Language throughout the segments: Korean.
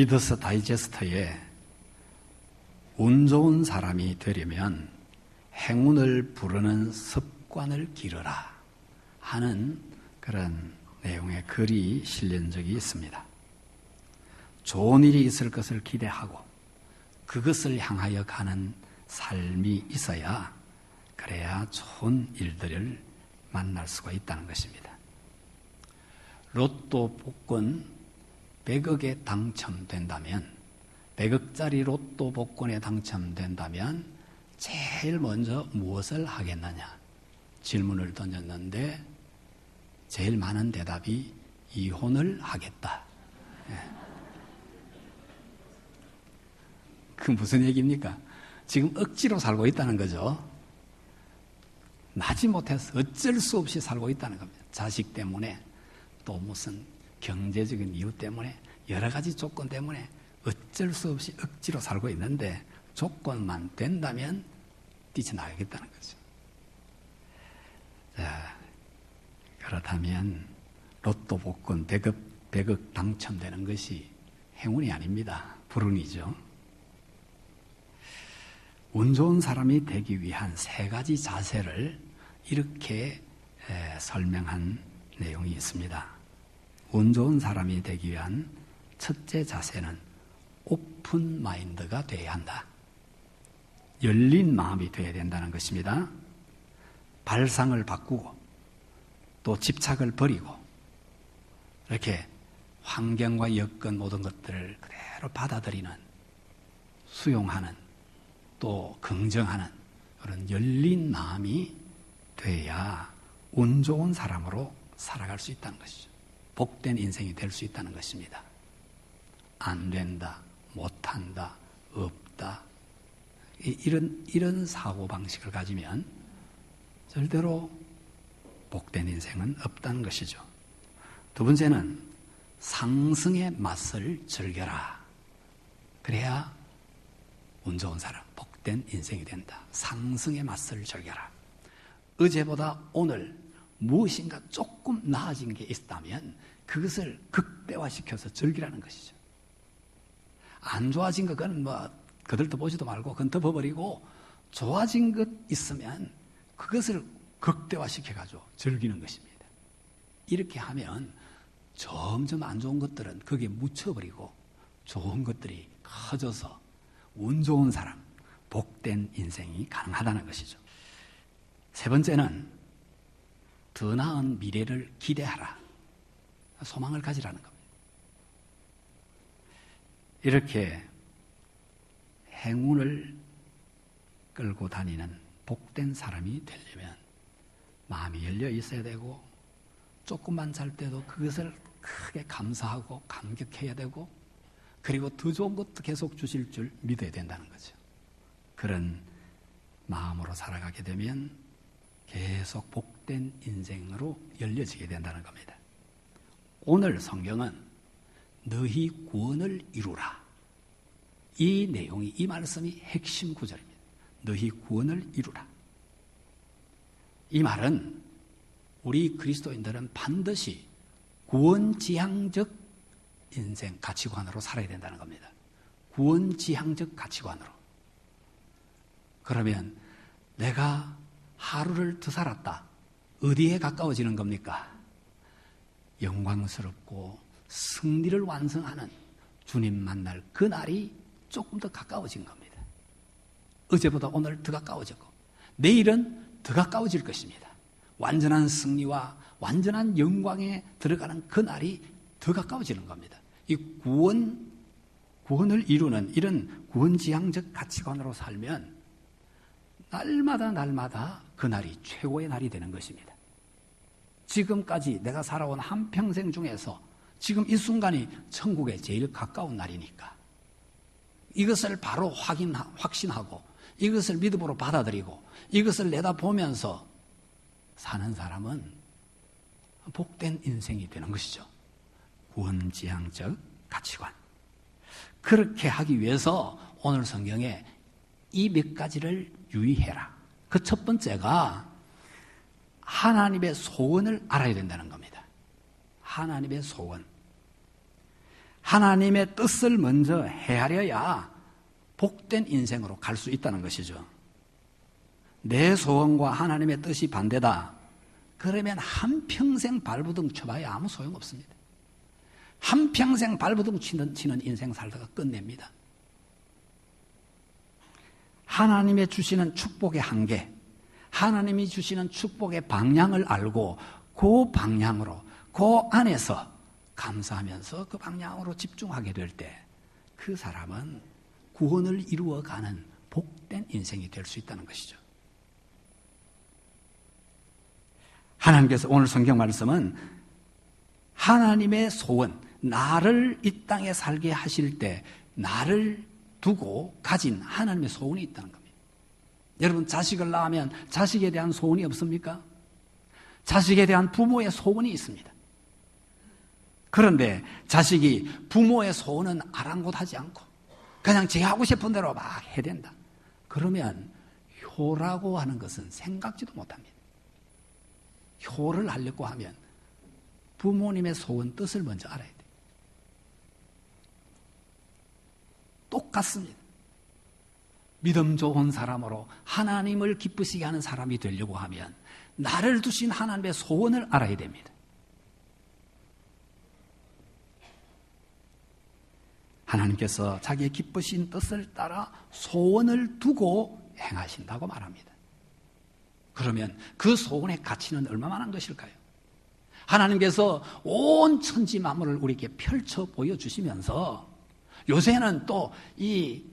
리더스 다이제스트에 운 좋은 사람이 되려면 행운을 부르는 습관을 기르라 하는 그런 내용의 글이 실린 적이 있습니다. 좋은 일이 있을 것을 기대하고 그것을 향하여 가는 삶이 있어야 그래야 좋은 일들을 만날 수가 있다는 것입니다. 로또 복권 100억에 당첨된다면 100억짜리 로또 복권에 당첨된다면 제일 먼저 무엇을 하겠느냐 질문을 던졌는데 제일 많은 대답이 이혼을 하겠다. 그 무슨 얘기입니까? 지금 억지로 살고 있다는 거죠. 나지 못해서 어쩔 수 없이 살고 있다는 겁니다. 자식 때문에 또 무슨 경제적인 이유 때문에 여러 가지 조건 때문에 어쩔 수 없이 억지로 살고 있는데 조건만 된다면 뛰쳐나가겠다는 거죠. 자, 그렇다면 로또 복권 100억 당첨되는 것이 행운이 아닙니다. 불운이죠. 운 좋은 사람이 되기 위한 3가지 자세를 이렇게 설명한 내용이 있습니다. 운 좋은 사람이 되기 위한 첫째 자세는 오픈 마인드가 되어야 한다. 열린 마음이 되어야 된다는 것입니다. 발상을 바꾸고 또 집착을 버리고 이렇게 환경과 여건 모든 것들을 그대로 받아들이는, 수용하는, 또 긍정하는 그런 열린 마음이 돼야 운 좋은 사람으로 살아갈 수 있다는 것이죠. 복된 인생이 될 수 있다는 것입니다. 안 된다, 못한다, 없다, 이런 사고방식을 가지면 절대로 복된 인생은 없다는 것이죠. 두 번째는 상승의 맛을 즐겨라. 그래야 운 좋은 사람, 복된 인생이 된다. 상승의 맛을 즐겨라. 어제보다 오늘 무엇인가 조금 나아진 게 있다면 그것을 극대화시켜서 즐기라는 것이죠. 안 좋아진 거 그건 그들도 보지도 말고 그건 덮어버리고 좋아진 것 있으면 그것을 극대화시켜가지고 즐기는 것입니다. 이렇게 하면 점점 안 좋은 것들은 거기에 묻혀버리고 좋은 것들이 커져서 운 좋은 사람, 복된 인생이 가능하다는 것이죠. 세 번째는 더 나은 미래를 기대하라. 소망을 가지라는 겁니다. 이렇게 행운을 끌고 다니는 복된 사람이 되려면 마음이 열려 있어야 되고 조금만 잘 때도 그것을 크게 감사하고 감격해야 되고 그리고 더 좋은 것도 계속 주실 줄 믿어야 된다는 거죠. 그런 마음으로 살아가게 되면 계속 복된 인생으로 열려지게 된다는 겁니다. 오늘 성경은 너희 구원을 이루라. 이 내용이, 이 말씀이 핵심 구절입니다. 너희 구원을 이루라. 이 말은 우리 그리스도인들은 반드시 구원지향적 인생 가치관으로 살아야 된다는 겁니다. 구원지향적 가치관으로. 그러면 내가 하루를 더 살았다. 어디에 가까워지는 겁니까? 영광스럽고 승리를 완성하는 주님 만날 그 날이 조금 더 가까워진 겁니다. 어제보다 오늘 더 가까워졌고 내일은 더 가까워질 것입니다. 완전한 승리와 완전한 영광에 들어가는 그 날이 더 가까워지는 겁니다. 이 구원을 이루는 이런 구원지향적 가치관으로 살면 날마다 그 날이 최고의 날이 되는 것입니다. 지금까지 내가 살아온 한평생 중에서 지금 이 순간이 천국에 제일 가까운 날이니까 이것을 바로 확신하고 이것을 믿음으로 받아들이고 이것을 내다보면서 사는 사람은 복된 인생이 되는 것이죠. 구원지향적 가치관. 그렇게 하기 위해서 오늘 성경에 이 몇 가지를 유의해라. 그 첫 번째가 하나님의 소원을 알아야 된다는 겁니다. 하나님의 소원. 하나님의 뜻을 먼저 헤아려야 복된 인생으로 갈 수 있다는 것이죠. 내 소원과 하나님의 뜻이 반대다. 그러면 한평생 발부둥 쳐봐야 아무 소용없습니다. 한평생 발부둥 치는 인생 살다가 끝냅니다. 하나님의 주시는 축복의 한계, 하나님이 주시는 축복의 방향을 알고 그 방향으로, 그 안에서 감사하면서 그 방향으로 집중하게 될 때 그 사람은 구원을 이루어가는 복된 인생이 될 수 있다는 것이죠. 하나님께서 오늘 성경 말씀은 하나님의 소원, 나를 이 땅에 살게 하실 때 나를 두고 가진 하나님의 소원이 있다는 겁니다. 여러분, 자식을 낳으면 자식에 대한 소원이 없습니까? 자식에 대한 부모의 소원이 있습니다. 그런데 자식이 부모의 소원은 아랑곳하지 않고 그냥 제 하고 싶은 대로 막 해야 된다. 그러면 효라고 하는 것은 생각지도 못합니다. 효를 하려고 하면 부모님의 소원 뜻을 먼저 알아야 돼요. 똑같습니다. 믿음 좋은 사람으로 하나님을 기쁘시게 하는 사람이 되려고 하면 나를 두신 하나님의 소원을 알아야 됩니다. 하나님께서 자기의 기쁘신 뜻을 따라 소원을 두고 행하신다고 말합니다. 그러면 그 소원의 가치는 얼마만한 것일까요? 하나님께서 온 천지 만물을 우리에게 펼쳐 보여주시면서 요새는 또 이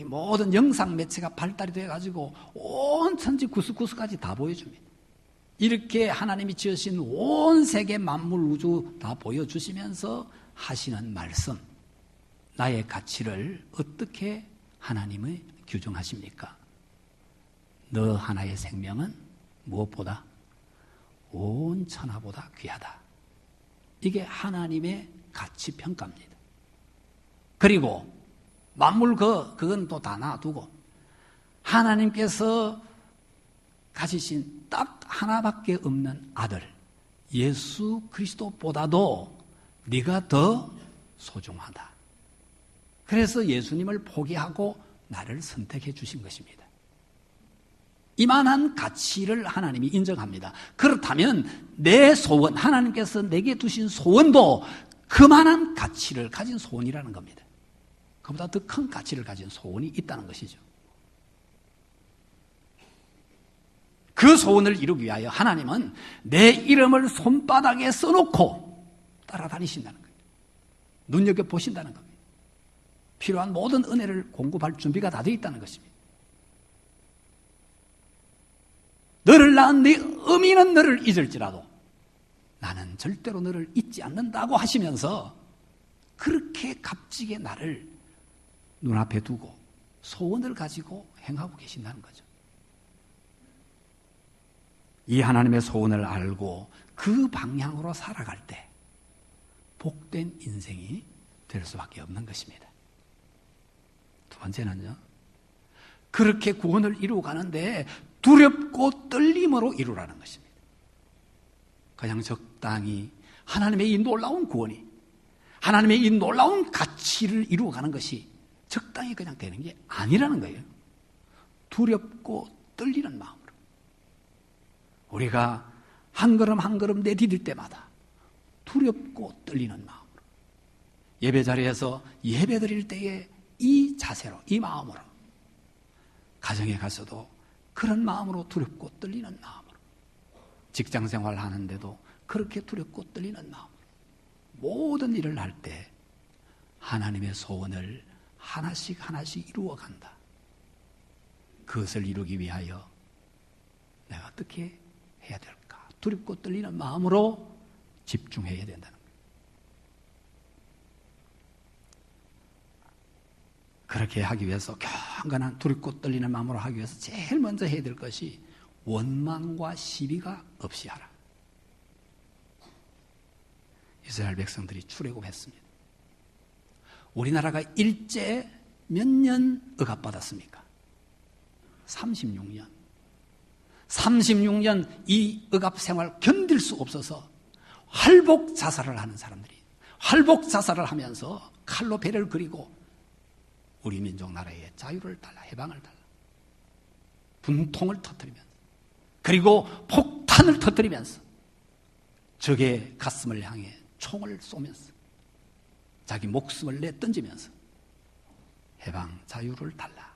모든 영상 매체가 발달이 되어가지고 온 천지 구석구석까지 다 보여줍니다. 이렇게 하나님이 지으신 온 세계 만물 우주 다 보여주시면서 하시는 말씀, 나의 가치를 어떻게 하나님이 규정하십니까? 너 하나의 생명은 무엇보다? 온 천하보다 귀하다. 이게 하나님의 가치 평가입니다. 그리고 만물 그건 또 다 놔두고 하나님께서 가지신 딱 하나밖에 없는 아들 예수 그리스도보다도 네가 더 소중하다. 그래서 예수님을 포기하고 나를 선택해 주신 것입니다. 이만한 가치를 하나님이 인정합니다. 그렇다면 내 소원, 하나님께서 내게 두신 소원도 그만한 가치를 가진 소원이라는 겁니다. 그보다 더 큰 가치를 가진 소원이 있다는 것이죠. 그 소원을 이루기 위하여 하나님은 내 이름을 손바닥에 써놓고 따라다니신다는 거예요. 눈여겨보신다는 겁니다. 필요한 모든 은혜를 공급할 준비가 다 되어 있다는 것입니다. 너를 낳은 네 어미는 너를 잊을지라도 나는 절대로 너를 잊지 않는다고 하시면서 그렇게 값지게 나를 눈앞에 두고 소원을 가지고 행하고 계신다는 거죠. 이 하나님의 소원을 알고 그 방향으로 살아갈 때 복된 인생이 될 수밖에 없는 것입니다. 두 번째는요, 그렇게 구원을 이루어 가는데 두렵고 떨림으로 이루라는 것입니다. 그냥 적당히 하나님의 이 놀라운 구원이, 하나님의 이 놀라운 가치를 이루어가는 것이 적당히 그냥 되는 게 아니라는 거예요. 두렵고 떨리는 마음으로. 우리가 한 걸음 한 걸음 내디딜 때마다 두렵고 떨리는 마음으로, 예배 자리에서 예배 드릴 때에 이 자세로, 이 마음으로, 가정에 가서도 그런 마음으로 두렵고 떨리는 마음으로, 직장 생활을 하는데도 그렇게 두렵고 떨리는 마음으로 모든 일을 할 때 하나님의 소원을 하나씩 하나씩 이루어간다. 그것을 이루기 위하여 내가 어떻게 해야 될까? 두렵고 떨리는 마음으로 집중해야 된다는 거예요. 그렇게 하기 위해서 경건한 두렵고 떨리는 마음으로 하기 위해서 제일 먼저 해야 될 것이 원망과 시비가 없이 하라. 이스라엘 백성들이 출애굽했습니다. 우리나라가 일제 몇 년 억압받았습니까? 36년. 36년 이 억압 생활 견딜 수 없어서 활복 자살을 하는 사람들이 활복 자살을 하면서 칼로 배를 그리고 우리 민족 나라의 자유를 달라, 해방을 달라. 분통을 터뜨리면서, 그리고 폭탄을 터뜨리면서 적의 가슴을 향해 총을 쏘면서 자기 목숨을 내던지면서 해방, 자유를 달라,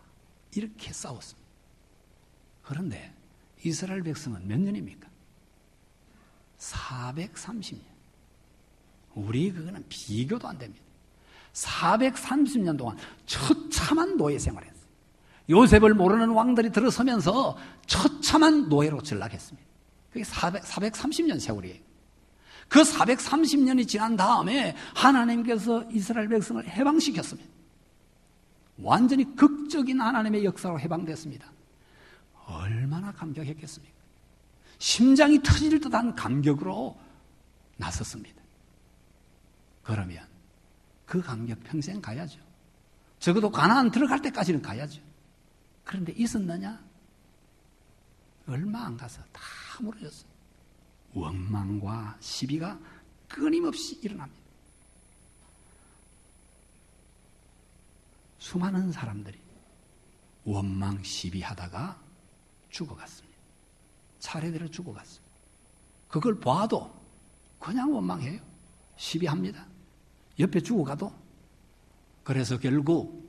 이렇게 싸웠습니다. 그런데 이스라엘 백성은 몇 년입니까? 430년. 우리 그거는 비교도 안 됩니다. 430년 동안 처참한 노예 생활을 했어요. 요셉을 모르는 왕들이 들어서면서 처참한 노예로 전락했습니다. 그게 430년 세월이에요. 그 430년이 지난 다음에 하나님께서 이스라엘 백성을 해방시켰습니다. 완전히 극적인 하나님의 역사로 해방됐습니다. 얼마나 감격했겠습니까? 심장이 터질 듯한 감격으로 나섰습니다. 그러면 그 감격 평생 가야죠. 적어도 가나안 들어갈 때까지는 가야죠. 그런데 있었느냐? 얼마 안 가서 다 무너졌어요. 원망과 시비가 끊임없이 일어납니다. 수많은 사람들이 원망 시비하다가 죽어갔습니다. 차례대로 죽어갔어요. 그걸 봐도 그냥 원망해요. 시비합니다. 옆에 죽어가도. 그래서 결국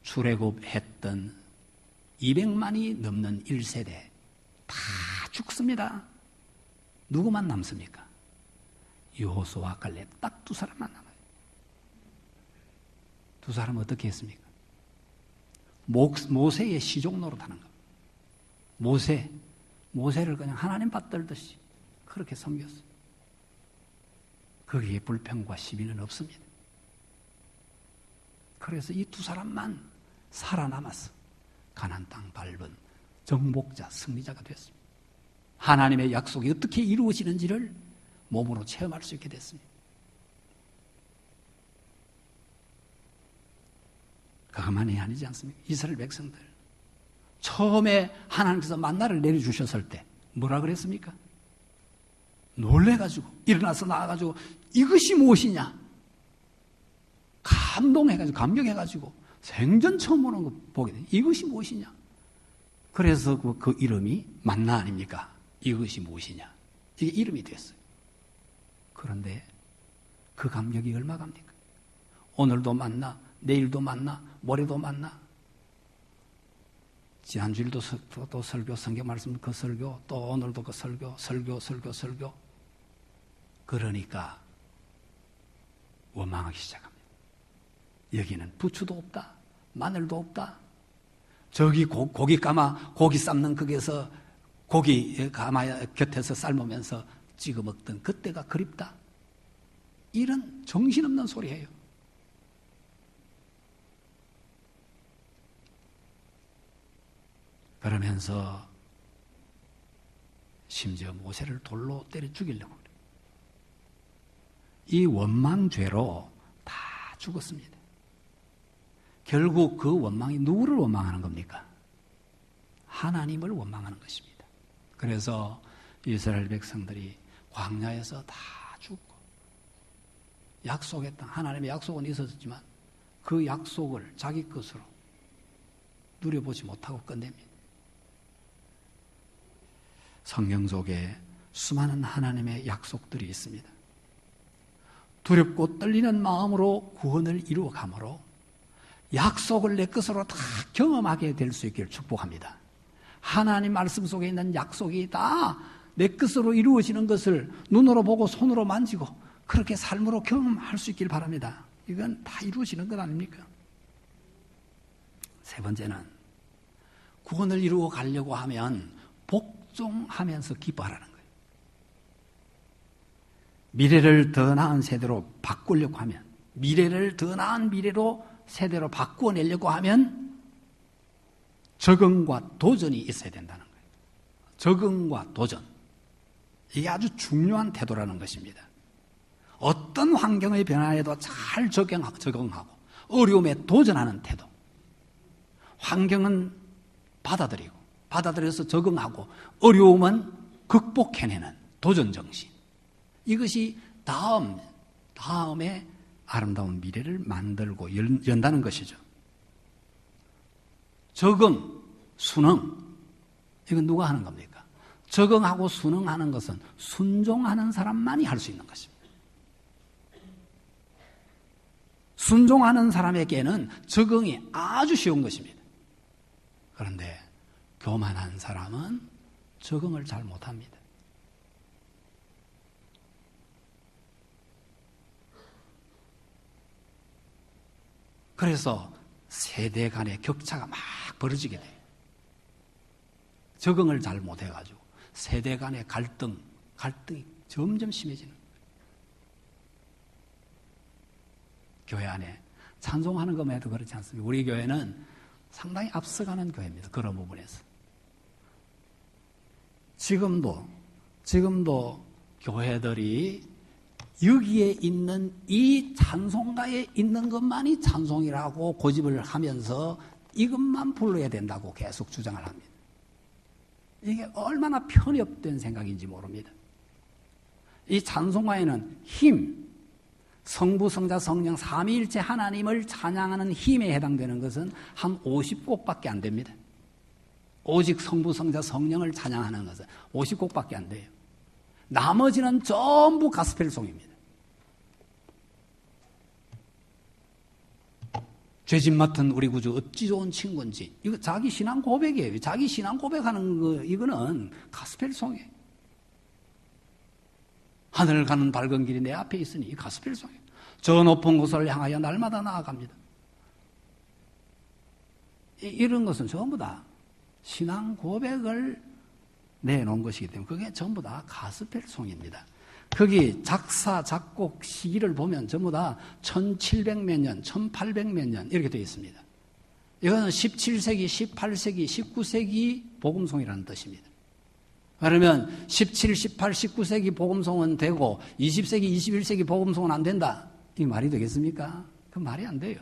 출애굽했던 200만이 넘는 1세대 다 죽습니다. 누구만 남습니까? 여호수아와 갈렙 딱 두 사람만 남아요. 두 사람은 어떻게 했습니까? 모세의 시종 노릇하는 겁니다. 모세를 그냥 하나님 받들듯이 그렇게 섬겼어요. 거기에 불평과 시비는 없습니다. 그래서 이 두 사람만 살아남았어. 가나안 땅 밟은 정복자, 승리자가 됐습니다. 하나님의 약속이 어떻게 이루어지는지를 몸으로 체험할 수 있게 됐습니다. 그것만이 아니지 않습니까? 이스라엘 백성들 처음에 하나님께서 만나를 내려주셨을 때 뭐라 그랬습니까? 놀래가지고 일어나서 나와가지고 이것이 무엇이냐? 감동해가지고 감격해가지고 생전 처음 보는 거 보게 돼. 이것이 무엇이냐? 그래서 그 이름이 만나 아닙니까? 이것이 무엇이냐? 이게 이름이 됐어요. 그런데 그 감격이 얼마 갑니까? 오늘도 만나, 내일도 만나, 모레도 만나. 지난주일도 또 설교, 성경 말씀 그 설교, 또 오늘도 그 설교. 그러니까 원망하기 시작합니다. 여기는 부추도 없다, 마늘도 없다. 저기 고기 삶는 거기에서 고기 가마 곁에서 삶으면서 찍어 먹던 그때가 그립다. 이런 정신없는 소리예요. 그러면서 심지어 모세를 돌로 때려 죽이려고 그래요. 이 원망죄로 다 죽었습니다. 결국 그 원망이 누구를 원망하는 겁니까? 하나님을 원망하는 것입니다. 그래서 이스라엘 백성들이 광야에서 다 죽고 약속했던 하나님의 약속은 있었지만 그 약속을 자기 것으로 누려보지 못하고 끝냅니다. 성경 속에 수많은 하나님의 약속들이 있습니다. 두렵고 떨리는 마음으로 구원을 이루어가므로 약속을 내 것으로 다 경험하게 될 수 있기를 축복합니다. 하나님 말씀 속에 있는 약속이 다 내 것으로 이루어지는 것을 눈으로 보고 손으로 만지고 그렇게 삶으로 경험할 수 있길 바랍니다. 이건 다 이루어지는 것 아닙니까? 세 번째는 구원을 이루어 가려고 하면 복종하면서 기뻐하라는 거예요. 미래를 더 나은 세대로 바꾸려고 하면, 미래를 더 나은 미래로 세대로 바꾸어내려고 하면 적응과 도전이 있어야 된다는 거예요. 적응과 도전. 이게 아주 중요한 태도라는 것입니다. 어떤 환경의 변화에도 잘 적응하고 어려움에 도전하는 태도. 환경은 받아들여서 적응하고 어려움은 극복해내는 도전정신. 이것이 다음에 아름다운 미래를 만들고 연다는 것이죠. 적응, 순응, 이건 누가 하는 겁니까? 적응하고 순응하는 것은 순종하는 사람만이 할 수 있는 것입니다. 순종하는 사람에게는 적응이 아주 쉬운 것입니다. 그런데 교만한 사람은 적응을 잘 못합니다. 그래서 세대 간의 격차가 막 벌어지게 돼요. 적응을 잘 못해가지고 세대 간의 갈등이 점점 심해지는 거예요. 교회 안에 찬송하는 것만 해도 그렇지 않습니까? 우리 교회는 상당히 앞서가는 교회입니다. 그런 부분에서. 지금도 교회들이 여기에 있는 이 찬송가에 있는 것만이 찬송이라고 고집을 하면서 이것만 불러야 된다고 계속 주장을 합니다. 이게 얼마나 편협된 생각인지 모릅니다. 이 찬송가에는 힘, 성부, 성자, 성령, 삼위일체 하나님을 찬양하는 힘에 해당되는 것은 한 50곡밖에 안 됩니다. 오직 성부, 성자, 성령을 찬양하는 것은 50곡밖에 안 돼요. 나머지는 전부 가스펠송입니다. 죄짐 맡은 우리 구주 어찌 좋은 친구인지, 이거 자기 신앙 고백이에요. 자기 신앙 고백하는 거, 이거는 가스펠송이에요. 하늘 가는 밝은 길이 내 앞에 있으니 이 가스펠송이에요. 저 높은 곳을 향하여 날마다 나아갑니다. 이런 것은 전부 다 신앙 고백을 내놓은 것이기 때문에 그게 전부 다 가스펠송입니다. 거기 작사, 작곡 시기를 보면 전부 다 1700몇 년, 1800몇 년 이렇게 되어 있습니다. 이거는 17세기, 18세기, 19세기 복음송이라는 뜻입니다. 그러면 17, 18, 19세기 복음송은 되고 20세기, 21세기 복음송은 안 된다. 이 말이 되겠습니까? 그 말이 안 돼요.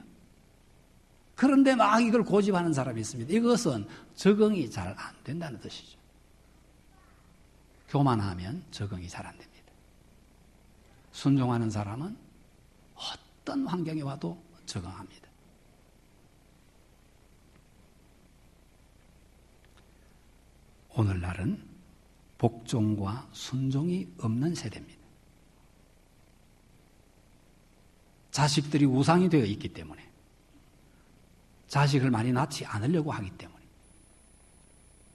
그런데 막 이걸 고집하는 사람이 있습니다. 이것은 적응이 잘 안 된다는 뜻이죠. 교만하면 적응이 잘 안 됩니다. 순종하는 사람은 어떤 환경에 와도 적응합니다. 오늘날은 복종과 순종이 없는 세대입니다. 자식들이 우상이 되어 있기 때문에, 자식을 많이 낳지 않으려고 하기 때문에,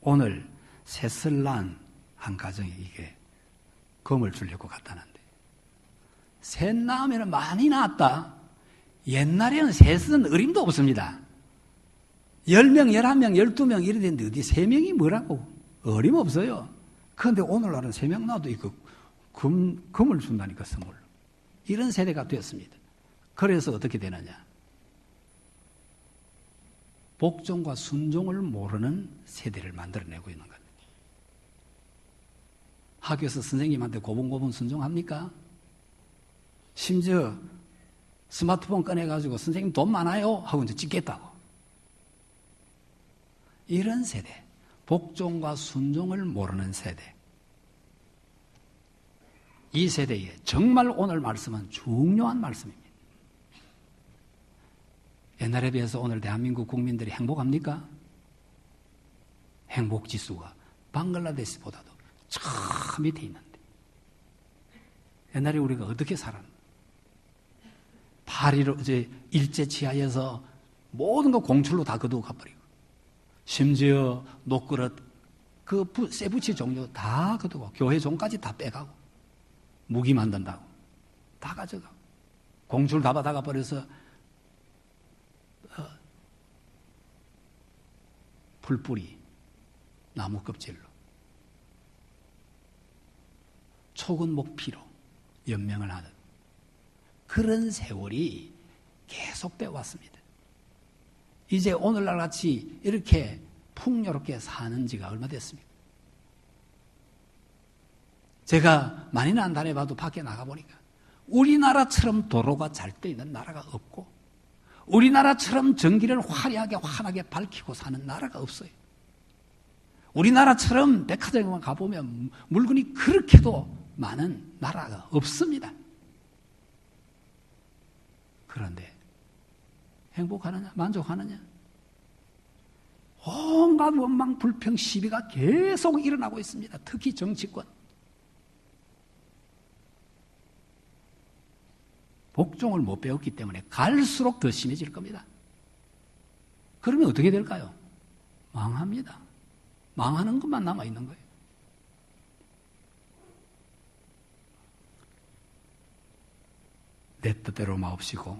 오늘 셋을 한 가정에 이게 검을 주려고 갔다는데, 셋 낳으면 많이 낳았다. 옛날에는 셋은 어림도 없습니다. 10명, 11명, 12명 이래 되는데 어디 3명이 뭐라고? 어림없어요. 그런데 오늘날은 3명 낳아도 이거 금을 준다니까, 선물로. 이런 세대가 되었습니다. 그래서 어떻게 되느냐? 복종과 순종을 모르는 세대를 만들어내고 있는 겁니다. 학교에서 선생님한테 고분고분 순종합니까? 심지어 스마트폰 꺼내가지고 선생님 돈 많아요? 하고 이제 찍겠다고. 이런 세대, 복종과 순종을 모르는 세대. 이 세대에 정말 오늘 말씀은 중요한 말씀입니다. 옛날에 비해서 오늘 대한민국 국민들이 행복합니까? 행복지수가 방글라데시보다도 저 밑에 있는데, 옛날에 우리가 어떻게 살았나? 파리로 이제 일제 치하에서 모든 거 공출로 다 거두고 가버리고, 심지어 녹그릇 그 쇠붙이 종류 다 거두고, 교회 종까지 다 빼가고, 무기 만든다고 다 가져가고, 공출 다 받아가 버려서 풀뿌리 나무 껍질로, 촉은 목피로 연명을 하는 그런 세월이 계속되어 왔습니다. 이제 오늘날 같이 이렇게 풍요롭게 사는 지가 얼마 됐습니까? 제가 많이는 안 다녀봐도 밖에 나가보니까 우리나라처럼 도로가 잘 돼 있는 나라가 없고, 우리나라처럼 전기를 화려하게 환하게 밝히고 사는 나라가 없어요. 우리나라처럼 백화점에만 가보면 물건이 그렇게도 많은 나라가 없습니다. 그런데 행복하느냐? 만족하느냐? 온갖 원망, 불평, 시비가 계속 일어나고 있습니다. 특히 정치권. 복종을 못 배웠기 때문에 갈수록 더 심해질 겁니다. 그러면 어떻게 될까요? 망합니다. 망하는 것만 남아있는 거예요. 내 뜻대로 마옵시고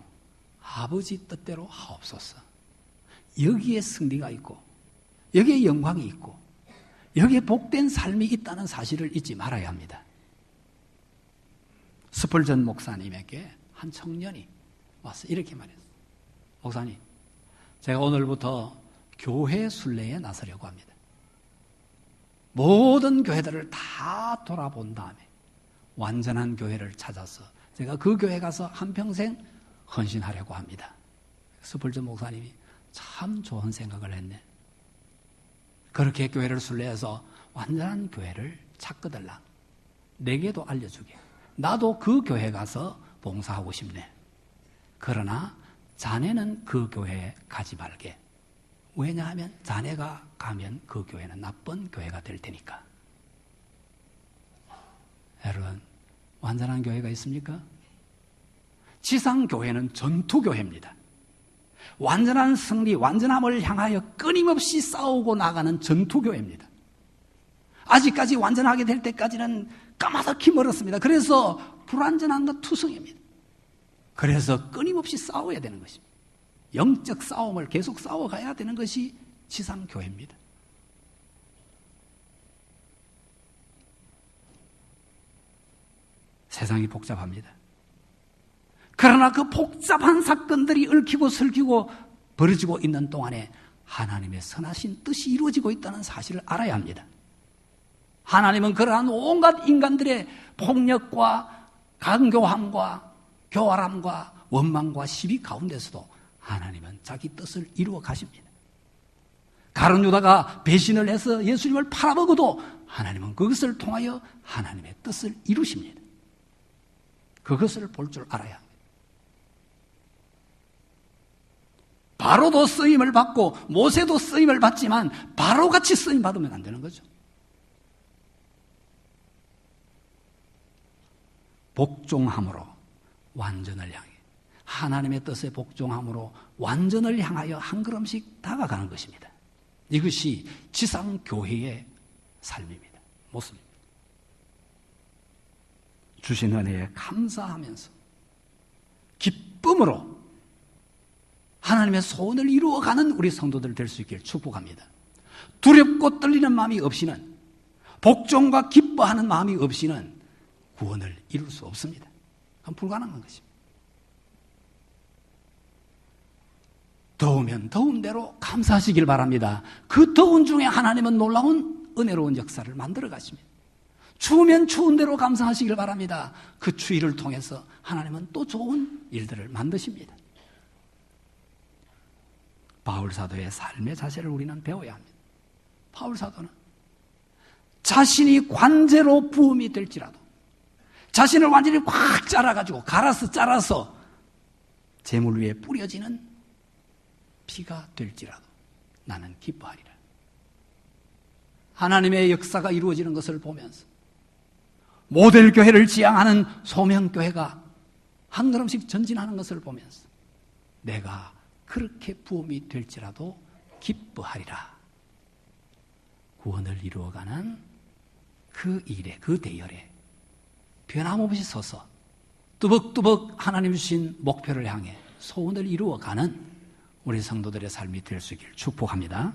아버지 뜻대로 하옵소서. 여기에 승리가 있고 여기에 영광이 있고 여기에 복된 삶이 있다는 사실을 잊지 말아야 합니다. 스펄전 목사님에게 한 청년이 와서 이렇게 말했어요. 목사님, 제가 오늘부터 교회 순례에 나서려고 합니다. 모든 교회들을 다 돌아본 다음에 완전한 교회를 찾아서 제가 그 교회 가서 한평생 헌신하려고 합니다. 스펄전 목사님이 참 좋은 생각을 했네. 그렇게 교회를 순례해서 완전한 교회를 찾거들라. 내게도 알려주게. 나도 그 교회 가서 봉사하고 싶네. 그러나 자네는 그 교회에 가지 말게. 왜냐하면 자네가 가면 그 교회는 나쁜 교회가 될 테니까. 여러분, 완전한 교회가 있습니까? 지상교회는 전투교회입니다. 완전한 승리, 완전함을 향하여 끊임없이 싸우고 나가는 전투교회입니다. 아직까지 완전하게 될 때까지는 까마득히 멀었습니다. 그래서 불완전한 것 투성입니다. 그래서 끊임없이 싸워야 되는 것입니다. 영적 싸움을 계속 싸워가야 되는 것이 지상교회입니다. 세상이 복잡합니다. 그러나 그 복잡한 사건들이 얽히고 설키고 벌어지고 있는 동안에 하나님의 선하신 뜻이 이루어지고 있다는 사실을 알아야 합니다. 하나님은 그러한 온갖 인간들의 폭력과 강교함과 교활함과 원망과 시비 가운데서도 하나님은 자기 뜻을 이루어 가십니다. 가룟 유다가 배신을 해서 예수님을 팔아먹어도 하나님은 그것을 통하여 하나님의 뜻을 이루십니다. 그것을 볼 줄 알아야 합니다. 바로도 쓰임을 받고 모세도 쓰임을 받지만 바로같이 쓰임 받으면 안 되는 거죠. 복종함으로 완전을 향해, 하나님의 뜻에 복종함으로 완전을 향하여 한 걸음씩 다가가는 것입니다. 이것이 지상교회의 삶입니다. 모습입니다. 주신 은혜에 감사하면서 기쁨으로 하나님의 소원을 이루어가는 우리 성도들 될 수 있기를 축복합니다. 두렵고 떨리는 마음이 없이는, 복종과 기뻐하는 마음이 없이는 구원을 이룰 수 없습니다. 그건 불가능한 것입니다. 더우면 더운 대로 감사하시길 바랍니다. 그 더운 중에 하나님은 놀라운 은혜로운 역사를 만들어 가십니다. 추우면 추운 대로 감사하시길 바랍니다. 그 추위를 통해서 하나님은 또 좋은 일들을 만드십니다. 바울 사도의 삶의 자세를 우리는 배워야 합니다. 바울 사도는 자신이 관제로 부음이 될지라도, 자신을 완전히 꽉 잘라가지고 갈아서 잘라서 재물 위에 뿌려지는 피가 될지라도 나는 기뻐하리라. 하나님의 역사가 이루어지는 것을 보면서 모델 교회를 지향하는 소명교회가 한 걸음씩 전진하는 것을 보면서 내가 그렇게 부음이 될지라도 기뻐하리라. 구원을 이루어가는 그 일에, 그 대열에 변함없이 서서 뚜벅뚜벅 하나님 주신 목표를 향해 소원을 이루어가는 우리 성도들의 삶이 될 수 있기를 축복합니다.